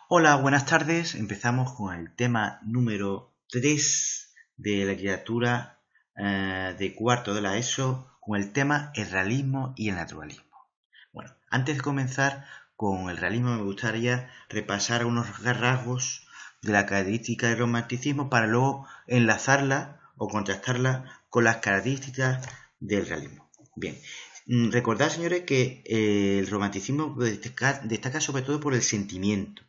Hola, buenas tardes. Empezamos con el tema número 3 de la literatura de cuarto de la ESO, con el tema el realismo y el naturalismo. Bueno, antes de comenzar con el realismo me gustaría repasar unos rasgos de la característica del romanticismo para luego enlazarla o contrastarla con las características del realismo. Bien, recordad señores que el romanticismo destaca sobre todo por el sentimiento,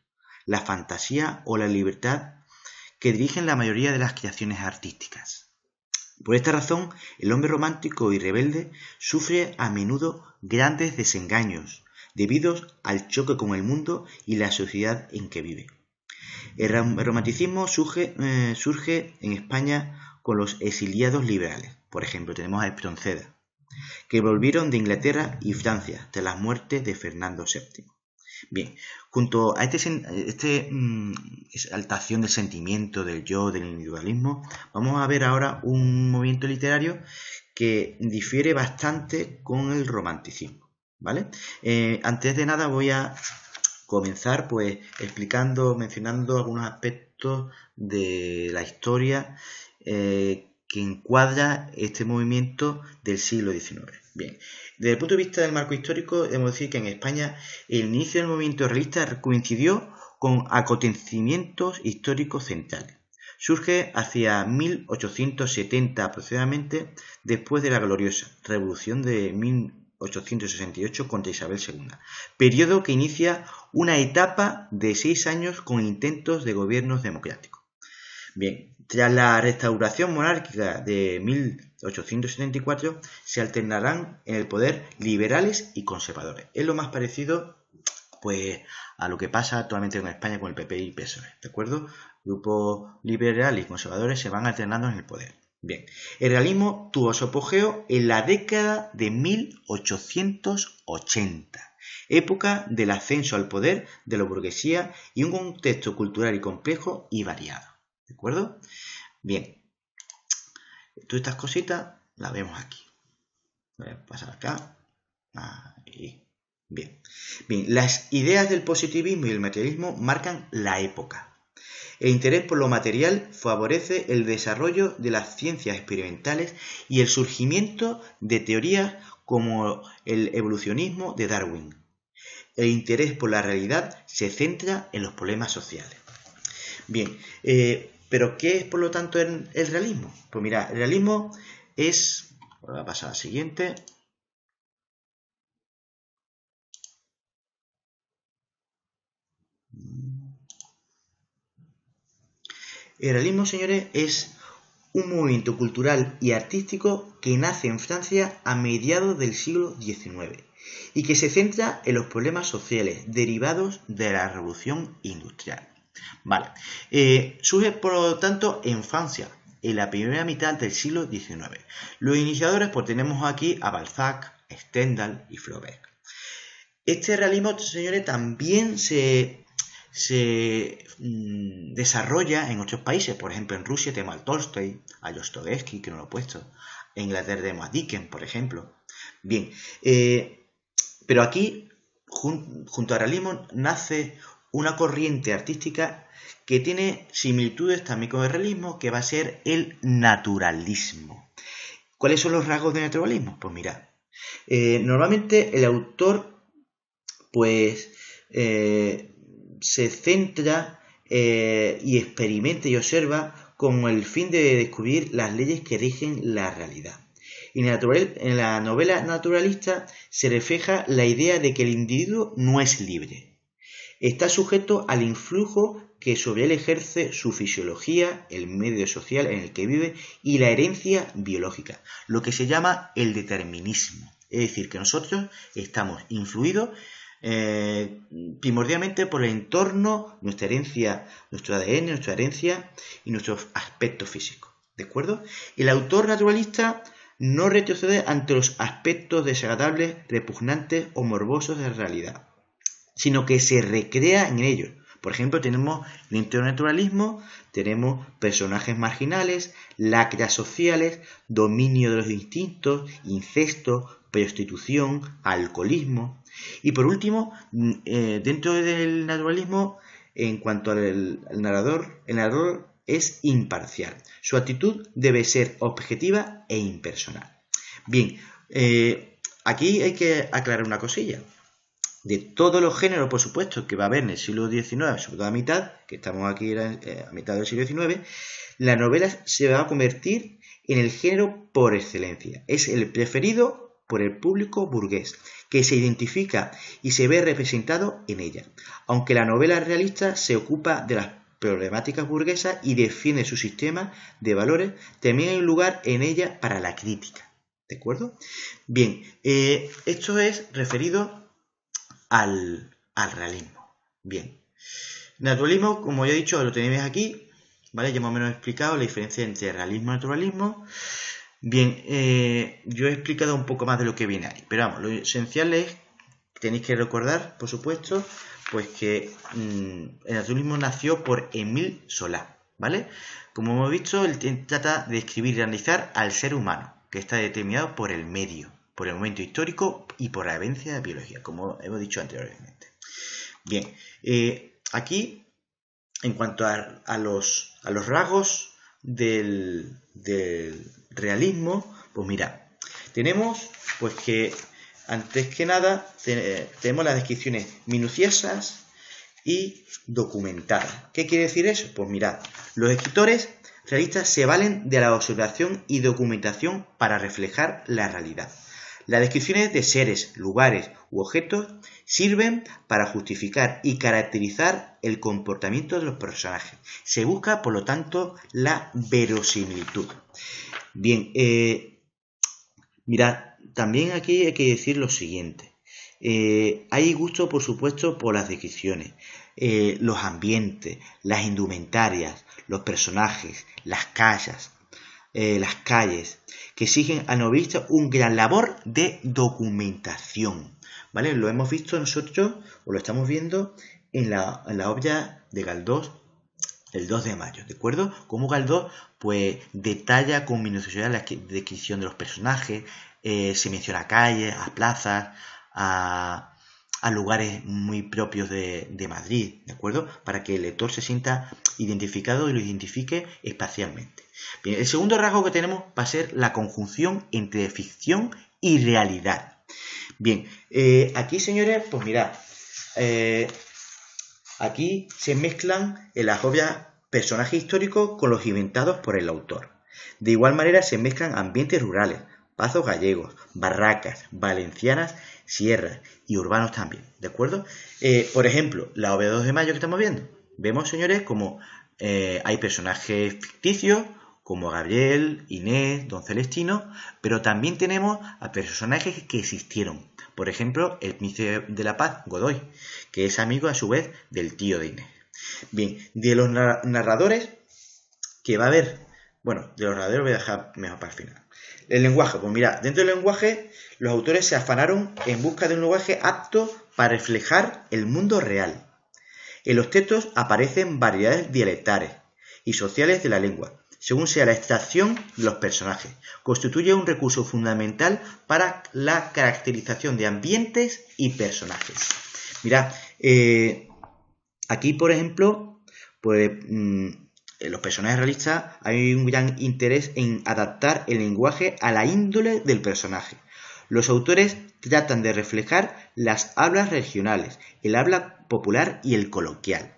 la fantasía o la libertad que dirigen la mayoría de las creaciones artísticas. Por esta razón, el hombre romántico y rebelde sufre a menudo grandes desengaños debido al choque con el mundo y la sociedad en que vive. El romanticismo surge en España con los exiliados liberales. Por ejemplo, tenemos a Espronceda, que volvieron de Inglaterra y Francia tras la muerte de Fernando VII. Bien, junto a esta exaltación del sentimiento, del yo, del individualismo, vamos a ver ahora un movimiento literario que difiere bastante con el romanticismo, ¿vale? Antes de nada voy a comenzar pues mencionando algunos aspectos de la historia que encuadra este movimiento del siglo XIX. Bien, desde el punto de vista del marco histórico, debemos decir que en España el inicio del movimiento realista coincidió con acontecimientos históricos centrales. Surge hacia 1870 aproximadamente, después de la gloriosa Revolución de 1868 contra Isabel II, periodo que inicia una etapa de 6 años con intentos de gobiernos democráticos. Bien, tras la restauración monárquica de 1874 se alternarán en el poder liberales y conservadores. Es lo más parecido pues a lo que pasa actualmente en España con el PP y PSOE, ¿de acuerdo? Grupos liberales y conservadores se van alternando en el poder. Bien, el realismo tuvo su apogeo en la década de 1880, época del ascenso al poder de la burguesía y un contexto cultural y complejo y variado. ¿De acuerdo? Bien, todas estas cositas las vemos aquí. Voy a pasar acá. Ahí. Bien. Bien, las ideas del positivismo y el materialismo marcan la época. El interés por lo material favorece el desarrollo de las ciencias experimentales y el surgimiento de teorías como el evolucionismo de Darwin. El interés por la realidad se centra en los problemas sociales. Bien, pero ¿qué es por lo tanto el realismo? Pues mira, el realismo es... Voy a pasar a la siguiente. El realismo, señores, es un movimiento cultural y artístico que nace en Francia a mediados del siglo XIX y que se centra en los problemas sociales derivados de la revolución industrial. Vale, surge por lo tanto en Francia, en la primera mitad del siglo XIX. Los iniciadores pues tenemos aquí a Balzac, Stendhal y Flaubert. Este realismo, señores, también se desarrolla en otros países. Por ejemplo, en Rusia tenemos a Tolstoy, a Dostoevsky, que no lo he puesto. En Inglaterra tenemos a Dickens, por ejemplo. Bien, pero aquí, junto al realismo, nace una corriente artística que tiene similitudes también con el realismo, que va a ser el naturalismo. ¿Cuáles son los rasgos del naturalismo? Pues mirad, normalmente el autor pues se centra y experimenta y observa con el fin de descubrir las leyes que rigen la realidad. Y en la novela naturalista se refleja la idea de que el individuo no es libre. Está sujeto al influjo que sobre él ejerce su fisiología, el medio social en el que vive y la herencia biológica, lo que se llama el determinismo. Es decir, que nosotros estamos influidos primordialmente por el entorno, nuestra herencia, nuestro ADN, nuestra herencia y nuestros aspectos físicos. ¿De acuerdo? El autor naturalista no retrocede ante los aspectos desagradables, repugnantes o morbosos de la realidad, sino que se recrea en ellos. Por ejemplo, tenemos el internaturalismo, tenemos personajes marginales, lacras sociales, dominio de los instintos, incesto, prostitución, alcoholismo. Y por último, dentro del naturalismo en cuanto al narrador, el narrador es imparcial. Su actitud debe ser objetiva e impersonal. Bien, aquí hay que aclarar una cosilla. De todos los géneros, por supuesto, que va a haber en el siglo XIX, sobre todo a mitad, que estamos aquí a mitad del siglo XIX, la novela se va a convertir en el género por excelencia. Es el preferido por el público burgués, que se identifica y se ve representado en ella. Aunque la novela realista se ocupa de las problemáticas burguesas y defiende su sistema de valores, también hay un lugar en ella para la crítica. ¿De acuerdo? Bien, esto es referido al realismo. Bien. Naturalismo, como ya he dicho, lo tenéis aquí, ¿vale? Ya más o menos he explicado la diferencia entre realismo y naturalismo. Bien, yo he explicado un poco más de lo que viene ahí, pero vamos, lo esencial es, tenéis que recordar, por supuesto, pues que el naturalismo nació por Émile Zola, ¿vale? Como hemos visto, él trata de describir y analizar al ser humano, que está determinado por el medio, por el momento histórico y por la evidencia de biología, como hemos dicho anteriormente. Bien, aquí, en cuanto a los rasgos del realismo, pues mira, tenemos pues que antes que nada tenemos las descripciones minuciosas y documentadas. ¿Qué quiere decir eso? Pues mirad, los escritores realistas se valen de la observación y documentación para reflejar la realidad. Las descripciones de seres, lugares u objetos sirven para justificar y caracterizar el comportamiento de los personajes. Se busca, por lo tanto, la verosimilitud. Bien, mirad, también aquí hay que decir lo siguiente. Hay gusto, por supuesto, por las descripciones, los ambientes, las indumentarias, los personajes, las calles, que exigen al novelista un gran labor de documentación, ¿vale? Lo hemos visto nosotros, o lo estamos viendo en la obra de Galdós, el 2 de mayo, ¿de acuerdo? Como Galdós, pues, detalla con minuciosidad la descripción de los personajes, se menciona a calles, a plazas, a lugares muy propios de Madrid, ¿de acuerdo? Para que el lector se sienta identificado y lo identifique espacialmente. Bien, el segundo rasgo que tenemos va a ser la conjunción entre ficción y realidad. Bien, aquí, señores, pues mirad, aquí se mezclan en las obras personajes históricos con los inventados por el autor. De igual manera se mezclan ambientes rurales, pazos gallegos, barracas, valencianas, sierras y urbanos también, ¿de acuerdo? Por ejemplo, la obra 2 de mayo que estamos viendo. Vemos, señores, como hay personajes ficticios como Gabriel, Inés, Don Celestino, pero también tenemos a personajes que existieron. Por ejemplo, el príncipe de la paz, Godoy, que es amigo a su vez del tío de Inés. Bien, de los narradores que va a haber, bueno, de los narradores voy a dejar mejor para el final. El lenguaje, pues mirad, dentro del lenguaje los autores se afanaron en busca de un lenguaje apto para reflejar el mundo real. En los textos aparecen variedades dialectales y sociales de la lengua, según sea la extracción de los personajes. Constituye un recurso fundamental para la caracterización de ambientes y personajes. Mirad, aquí, por ejemplo, pues en los personajes realistas hay un gran interés en adaptar el lenguaje a la índole del personaje. Los autores tratan de reflejar las hablas regionales, el habla popular y el coloquial.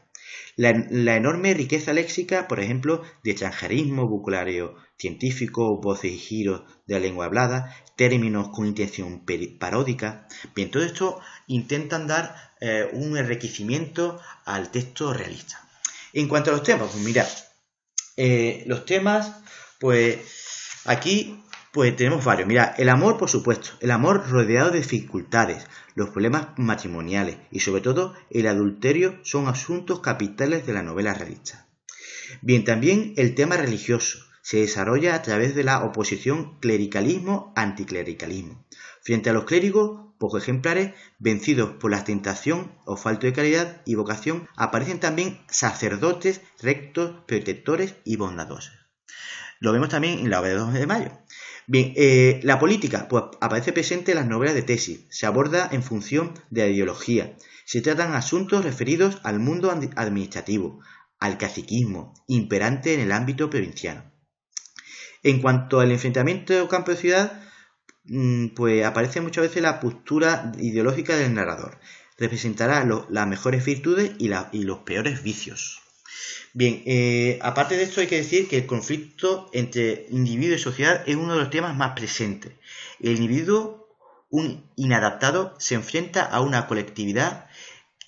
La enorme riqueza léxica, por ejemplo, de extranjerismo, vocabulario científico, voces y giros de la lengua hablada, términos con intención paródica. Bien, todo esto intentan dar un enriquecimiento al texto realista. En cuanto a los temas, pues mirad, los temas, pues aquí pues tenemos varios. Mirad, el amor, por supuesto, el amor rodeado de dificultades, los problemas matrimoniales y sobre todo el adulterio son asuntos capitales de la novela realista. Bien, también el tema religioso se desarrolla a través de la oposición clericalismo-anticlericalismo. Frente a los clérigos, pocos ejemplares, vencidos por la tentación o falta de caridad y vocación, aparecen también sacerdotes rectos, protectores y bondadosos. Lo vemos también en la obra de 2 de mayo. Bien, la política, pues aparece presente en las novelas de tesis, se aborda en función de la ideología, se tratan asuntos referidos al mundo administrativo, al caciquismo, imperante en el ámbito provinciano. En cuanto al enfrentamiento campo-ciudad, pues aparece muchas veces la postura ideológica del narrador. Representará las mejores virtudes y los peores vicios. Bien, aparte de esto hay que decir que el conflicto entre individuo y sociedad es uno de los temas más presentes. El individuo, un inadaptado, se enfrenta a una colectividad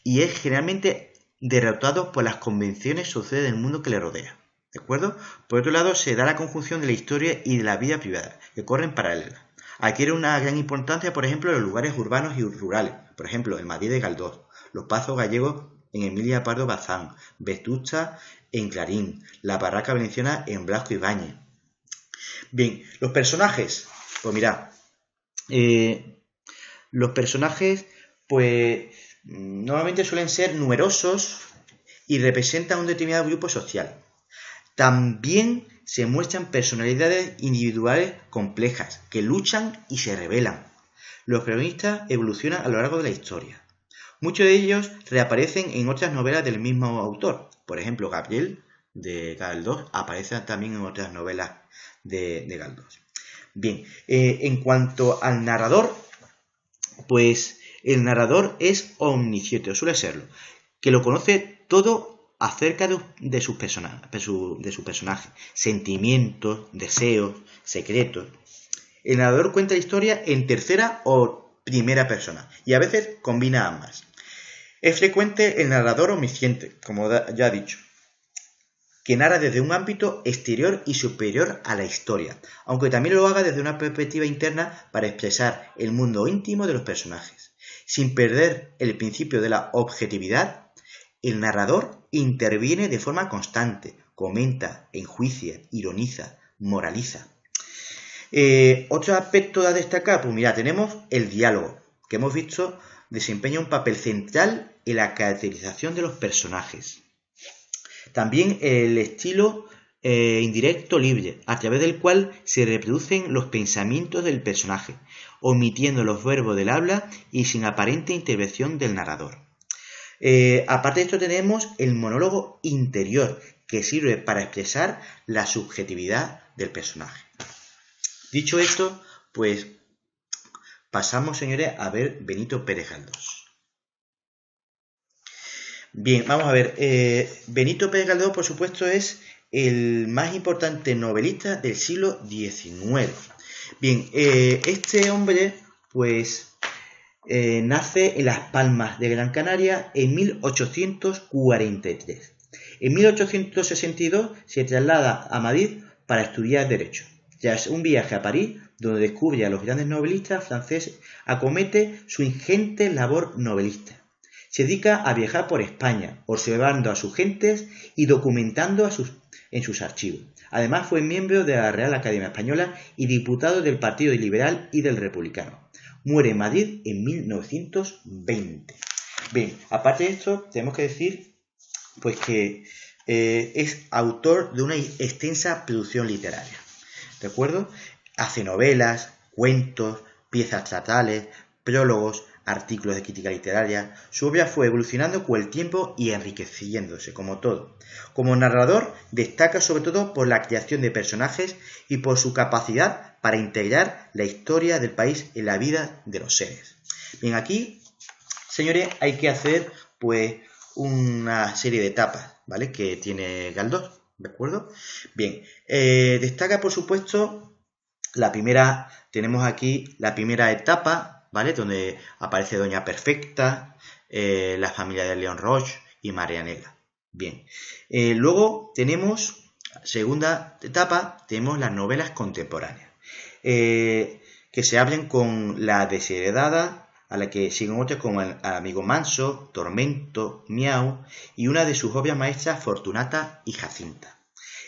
y es generalmente derrotado por las convenciones sociales del mundo que le rodea. ¿De acuerdo? Por otro lado, se da la conjunción de la historia y de la vida privada, que corren paralelas. Adquiere una gran importancia, por ejemplo, los lugares urbanos y rurales, por ejemplo, el Madrid de Galdós, los Pazos gallegos en Emilia Pardo Bazán, Vetusta en Clarín, la Barraca Valenciana en Blasco Ibáñez. Bien, los personajes, pues mirad, los personajes, pues normalmente suelen ser numerosos y representan un determinado grupo social. También se muestran personalidades individuales complejas que luchan y se rebelan. Los protagonistas evolucionan a lo largo de la historia. Muchos de ellos reaparecen en otras novelas del mismo autor. Por ejemplo, Gabriel de Galdós aparece también en otras novelas de Galdós. Bien, en cuanto al narrador, pues el narrador es omnisciente, suele serlo, que lo conoce todo acerca de sus personajes, sentimientos, deseos, secretos. El narrador cuenta la historia en tercera o primera persona y a veces combina ambas. Es frecuente el narrador omnisciente, como ya he dicho, que narra desde un ámbito exterior y superior a la historia, aunque también lo haga desde una perspectiva interna para expresar el mundo íntimo de los personajes. Sin perder el principio de la objetividad, el narrador interviene de forma constante, comenta, enjuicia, ironiza, moraliza. Otro aspecto a destacar, pues mira, tenemos el diálogo, que hemos visto desempeña un papel central en la caracterización de los personajes. También el estilo indirecto libre, a través del cual se reproducen los pensamientos del personaje, omitiendo los verbos del habla y sin aparente intervención del narrador. Aparte de esto tenemos el monólogo interior, que sirve para expresar la subjetividad del personaje. Dicho esto, pues pasamos, señores, a ver Benito Pérez Galdós. Bien, vamos a ver. Benito Pérez Galdós, por supuesto, es el más importante novelista del siglo XIX. Bien, este hombre, pues, nace en Las Palmas de Gran Canaria en 1843. En 1862 se traslada a Madrid para estudiar Derecho. Tras un viaje a París, donde descubre a los grandes novelistas franceses, acomete su ingente labor novelista. Se dedica a viajar por España, observando a sus gentes y documentando en sus archivos. Además fue miembro de la Real Academia Española y diputado del Partido Liberal y del Republicano. Muere en Madrid en 1920. Bien, aparte de esto, tenemos que decir pues que es autor de una extensa producción literaria. ¿De acuerdo? Hace novelas, cuentos, piezas teatrales, prólogos, artículos de crítica literaria. Su obra fue evolucionando con el tiempo y enriqueciéndose, como todo. Como narrador, destaca sobre todo por la creación de personajes y por su capacidad para integrar la historia del país en la vida de los seres. Bien, aquí, señores, hay que hacer pues una serie de etapas, ¿vale?, que tiene Galdós, ¿de acuerdo? Bien, destaca por supuesto la primera, tenemos aquí la primera etapa, ¿vale?, donde aparece Doña Perfecta, la familia de León Roche y Marianela. Bien, luego tenemos, segunda etapa, tenemos las novelas contemporáneas, que se abren con La desheredada, a la que siguen otras como El amigo manso, Tormento, Miau y una de sus obras maestras, Fortunata y Jacinta.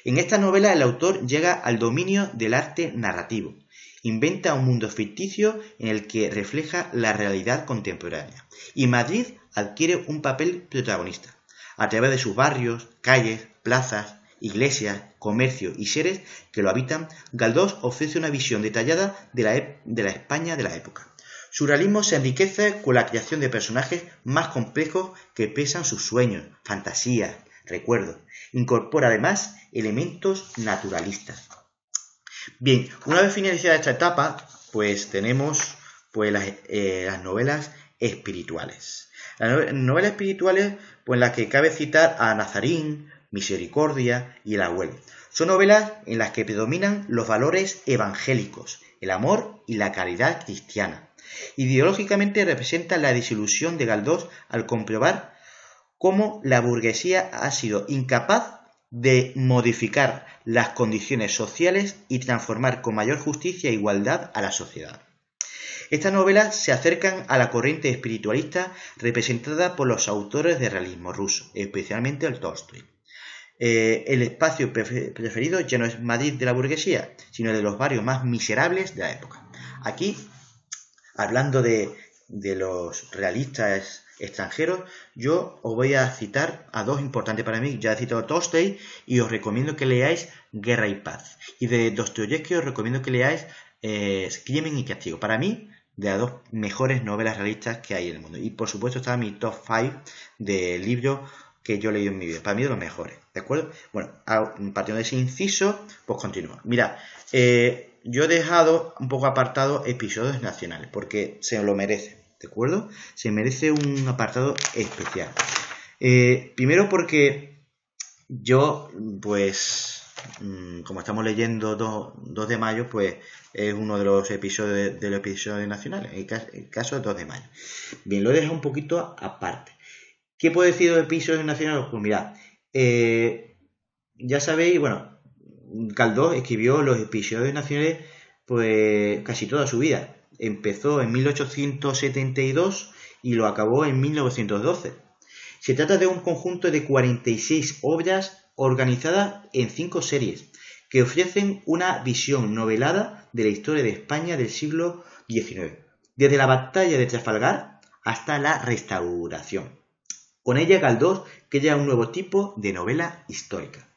En esta novela el autor llega al dominio del arte narrativo, inventa un mundo ficticio en el que refleja la realidad contemporánea y Madrid adquiere un papel protagonista a través de sus barrios, calles, plazas iglesias, comercio y seres que lo habitan, Galdós ofrece una visión detallada de la España de la época. Su realismo se enriquece con la creación de personajes más complejos que expresan sus sueños, fantasías, recuerdos. Incorpora además elementos naturalistas. Bien, una vez finalizada esta etapa, pues tenemos las novelas espirituales. Las novelas espirituales, pues en las que cabe citar a Nazarín, Misericordia y El Abuelo. Son novelas en las que predominan los valores evangélicos, el amor y la caridad cristiana. Ideológicamente representan la desilusión de Galdós al comprobar cómo la burguesía ha sido incapaz de modificar las condiciones sociales y transformar con mayor justicia e igualdad a la sociedad. Estas novelas se acercan a la corriente espiritualista representada por los autores de realismo ruso, especialmente el Tolstói. El espacio preferido ya no es Madrid de la burguesía, sino el de los barrios más miserables de la época. Aquí, hablando de los realistas extranjeros, yo os voy a citar a dos importantes para mí. Ya he citado a Tolstói y os recomiendo que leáis Guerra y Paz. Y de Dostoyevski os recomiendo que leáis Crimen y Castigo. Para mí, de las dos mejores novelas realistas que hay en el mundo. Y por supuesto está mi top 5 de libros que yo he leído en mi vida. Para mí de los mejores, ¿de acuerdo? Bueno, partiendo de ese inciso, pues continúo. Mira, yo he dejado un poco apartado episodios nacionales, porque se lo merece, ¿de acuerdo? Se merece un apartado especial. Primero porque yo, pues, como estamos leyendo 2 de mayo, pues es uno de los episodios nacionales, en el caso de 2 de mayo. Bien, lo he dejado un poquito aparte. ¿Qué puedo decir de los episodios nacionales? Pues mirad, ya sabéis, bueno, Galdós escribió los episodios nacionales pues casi toda su vida. Empezó en 1872 y lo acabó en 1912. Se trata de un conjunto de 46 obras organizadas en 5 series que ofrecen una visión novelada de la historia de España del siglo XIX, desde la batalla de Trafalgar hasta la Restauración. Con ella Galdós crea un nuevo tipo de novela histórica.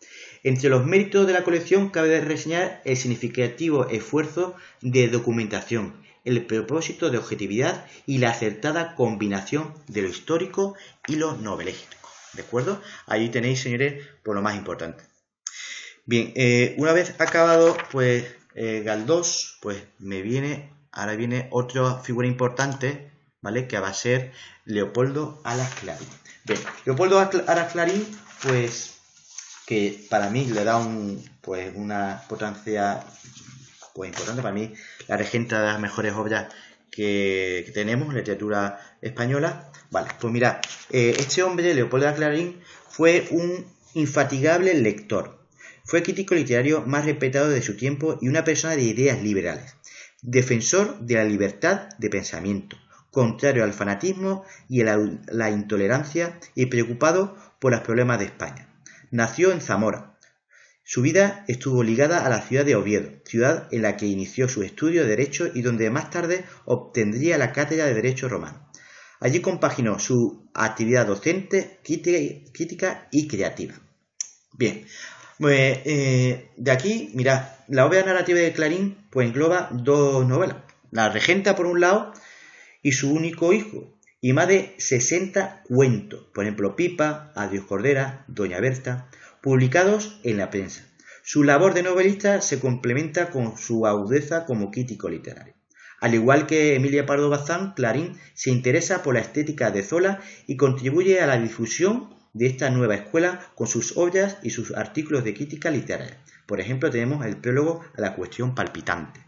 Entre los méritos de la colección cabe reseñar el significativo esfuerzo de documentación, el propósito de objetividad y la acertada combinación de lo histórico y lo novelístico. ¿De acuerdo? Ahí tenéis, señores, por lo más importante. Bien, una vez acabado, pues Galdós, pues ahora viene otra figura importante, ¿vale? Que va a ser Leopoldo Alas Clarín. Bien, Leopoldo Alas Clarín, pues que para mí le da una importancia pues importante. Para mí la regenta de las mejores obras que tenemos en la literatura española. Vale, pues mirad, este hombre, Leopoldo Alas Clarín, fue un infatigable lector. Fue el crítico literario más respetado de su tiempo y una persona de ideas liberales. Defensor de la libertad de pensamiento, contrario al fanatismo y a la intolerancia y preocupado por los problemas de España. Nació en Zamora. Su vida estuvo ligada a la ciudad de Oviedo, ciudad en la que inició su estudio de Derecho y donde más tarde obtendría la cátedra de Derecho Romano. Allí compaginó su actividad docente, crítica y creativa. Bien, pues de aquí, mirad, la obra narrativa de Clarín pues engloba 2 novelas. La Regenta, por un lado, y Su único hijo, y más de 60 cuentos, por ejemplo, Pipa, Adiós Cordera, Doña Berta, publicados en la prensa. Su labor de novelista se complementa con su agudeza como crítico literario. Al igual que Emilia Pardo Bazán, Clarín se interesa por la estética de Zola y contribuye a la difusión de esta nueva escuela con sus obras y sus artículos de crítica literaria. Por ejemplo, tenemos el prólogo a La cuestión palpitante.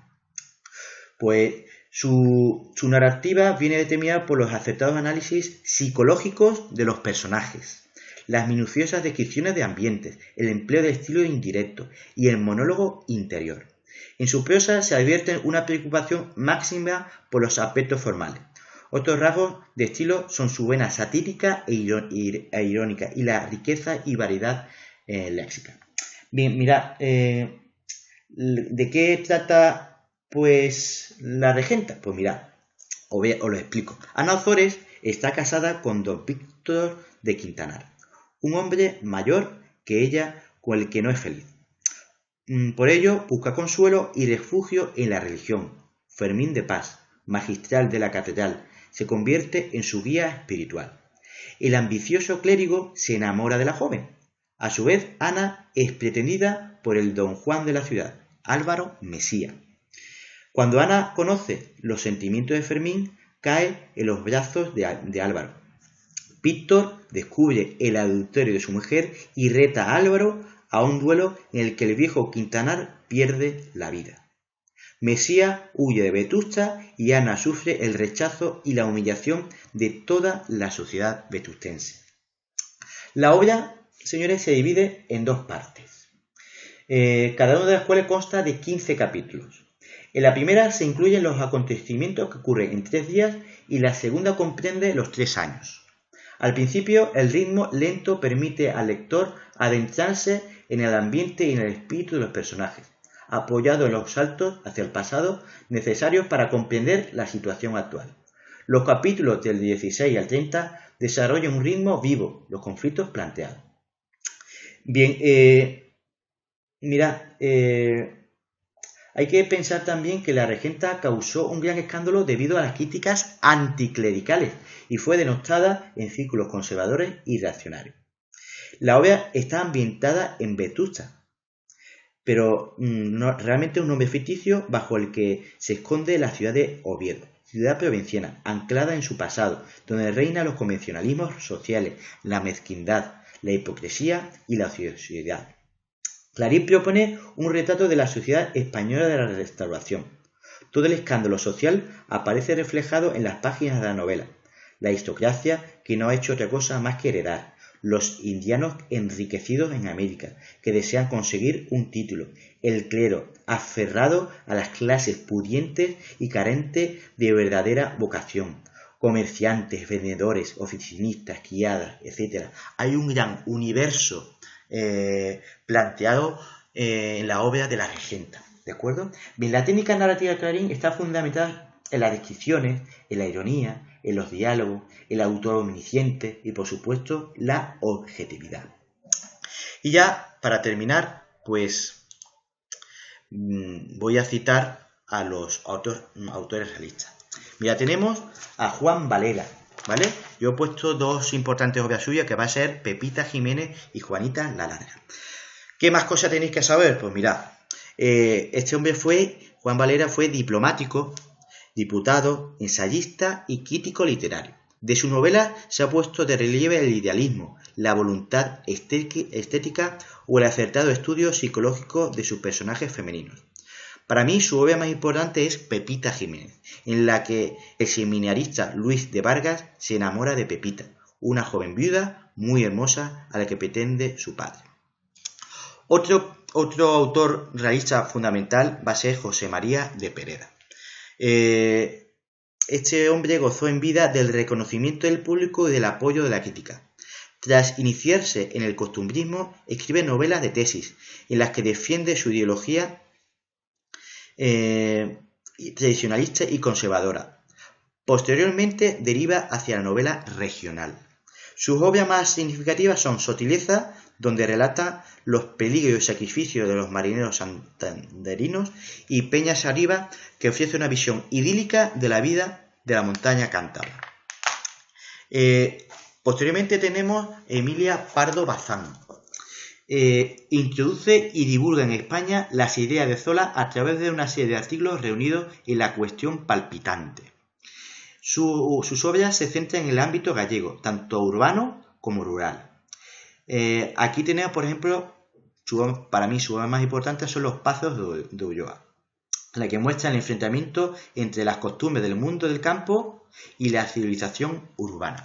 Pues su narrativa viene determinada por los acertados análisis psicológicos de los personajes, las minuciosas descripciones de ambientes, el empleo de estilo indirecto y el monólogo interior. En su prosa se advierte una preocupación máxima por los aspectos formales. Otros rasgos de estilo son su vena satírica e irónica y la riqueza y variedad léxica. Bien, mirad, ¿de qué trata pues La Regenta? Pues mirad, os lo explico. Ana Ozores está casada con don Víctor de Quintanar, un hombre mayor que ella con el que no es feliz. Por ello, busca consuelo y refugio en la religión. Fermín de Pas, magistral de la catedral, se convierte en su guía espiritual. El ambicioso clérigo se enamora de la joven. A su vez, Ana es pretendida por el don Juan de la ciudad, Álvaro Mesía. Cuando Ana conoce los sentimientos de Fermín, cae en los brazos de Álvaro. Víctor descubre el adulterio de su mujer y reta a Álvaro a un duelo en el que el viejo Quintanar pierde la vida. Mesía huye de Vetusta y Ana sufre el rechazo y la humillación de toda la sociedad vetustense. La obra, señores, se divide en dos partes, cada una de las cuales consta de 15 capítulos. En la primera se incluyen los acontecimientos que ocurren en 3 días y la segunda comprende los 3 años. Al principio, el ritmo lento permite al lector adentrarse en el ambiente y en el espíritu de los personajes, apoyado en los saltos hacia el pasado necesarios para comprender la situación actual. Los capítulos del 16 al 30 desarrollan un ritmo vivo, los conflictos planteados. Bien, mirad, hay que pensar también que la regenta causó un gran escándalo debido a las críticas anticlericales y fue denostada en círculos conservadores y reaccionarios. La obra está ambientada en Vetusta, pero realmente es un nombre ficticio bajo el que se esconde la ciudad de Oviedo, ciudad provinciana, anclada en su pasado, donde reinan los convencionalismos sociales, la mezquindad, la hipocresía y la ociosidad. Clarín propone un retrato de la sociedad española de la Restauración. Todo el escándalo social aparece reflejado en las páginas de la novela. La aristocracia, que no ha hecho otra cosa más que heredar. Los indianos enriquecidos en América, que desean conseguir un título. El clero, aferrado a las clases pudientes y carentes de verdadera vocación. Comerciantes, vendedores, oficinistas, criadas, etc. Hay un gran universo planteado en la obra de la regenta, ¿de acuerdo? Bien, la técnica narrativa de Clarín está fundamentada en las descripciones, en la ironía, en los diálogos, el autor omnisciente y, por supuesto, la objetividad. Y ya, para terminar, pues voy a citar a los autores realistas. Mira, tenemos a Juan Valera, ¿vale? Yo he puesto 2 importantes obras suyas que va a ser Pepita Jiménez y Juanita la Larga. ¿Qué más cosas tenéis que saber? Pues mirad, este hombre Juan Valera fue diplomático, diputado, ensayista y crítico literario. De su novela se ha puesto de relieve el idealismo, la voluntad estética o el acertado estudio psicológico de sus personajes femeninos. Para mí su obra más importante es Pepita Jiménez, en la que el seminarista Luis de Vargas se enamora de Pepita, una joven viuda muy hermosa a la que pretende su padre. Otro autor realista fundamental va a ser José María de Pereda. Este hombre gozó en vida del reconocimiento del público y del apoyo de la crítica. Tras iniciarse en el costumbrismo, escribe novelas de tesis, en las que defiende su ideología tradicionalista y conservadora. Posteriormente deriva hacia la novela regional. Sus obras más significativas son Sotileza, donde relata los peligros y sacrificios de los marineros santanderinos, y Peñas Arriba, que ofrece una visión idílica de la vida de la montaña cántabra. Posteriormente tenemos Emilia Pardo Bazán. Introduce y divulga en España las ideas de Zola a través de una serie de artículos reunidos en La cuestión palpitante. Sus obras se centran en el ámbito gallego, tanto urbano como rural. Aquí tenemos, por ejemplo, para mí su obra más importante son Los Pazos de Ulloa, la que muestra el enfrentamiento entre las costumbres del mundo del campo y la civilización urbana.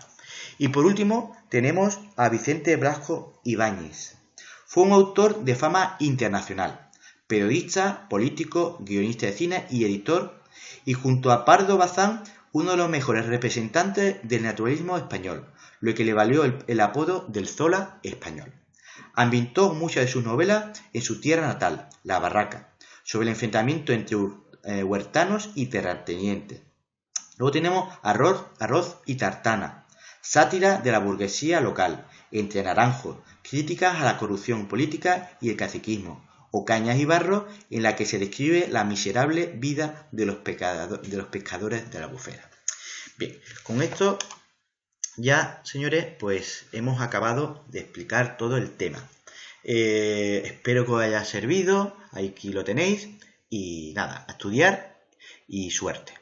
Y por último tenemos a Vicente Blasco Ibáñez. Fue un autor de fama internacional, periodista, político, guionista de cine y editor, y junto a Pardo Bazán, uno de los mejores representantes del naturalismo español, lo que le valió el apodo del Zola español. Ambientó muchas de sus novelas en su tierra natal, La Barraca, sobre el enfrentamiento entre huertanos y terratenientes. Luego tenemos Arroz y Tartana, sátira de la burguesía local, Entre Naranjos, críticas a la corrupción política y el caciquismo, o Cañas y Barro, en la que se describe la miserable vida de los pescadores de la Albufera. Bien, con esto ya, señores, pues hemos acabado de explicar todo el tema. Espero que os haya servido, aquí lo tenéis, y nada, a estudiar y suerte.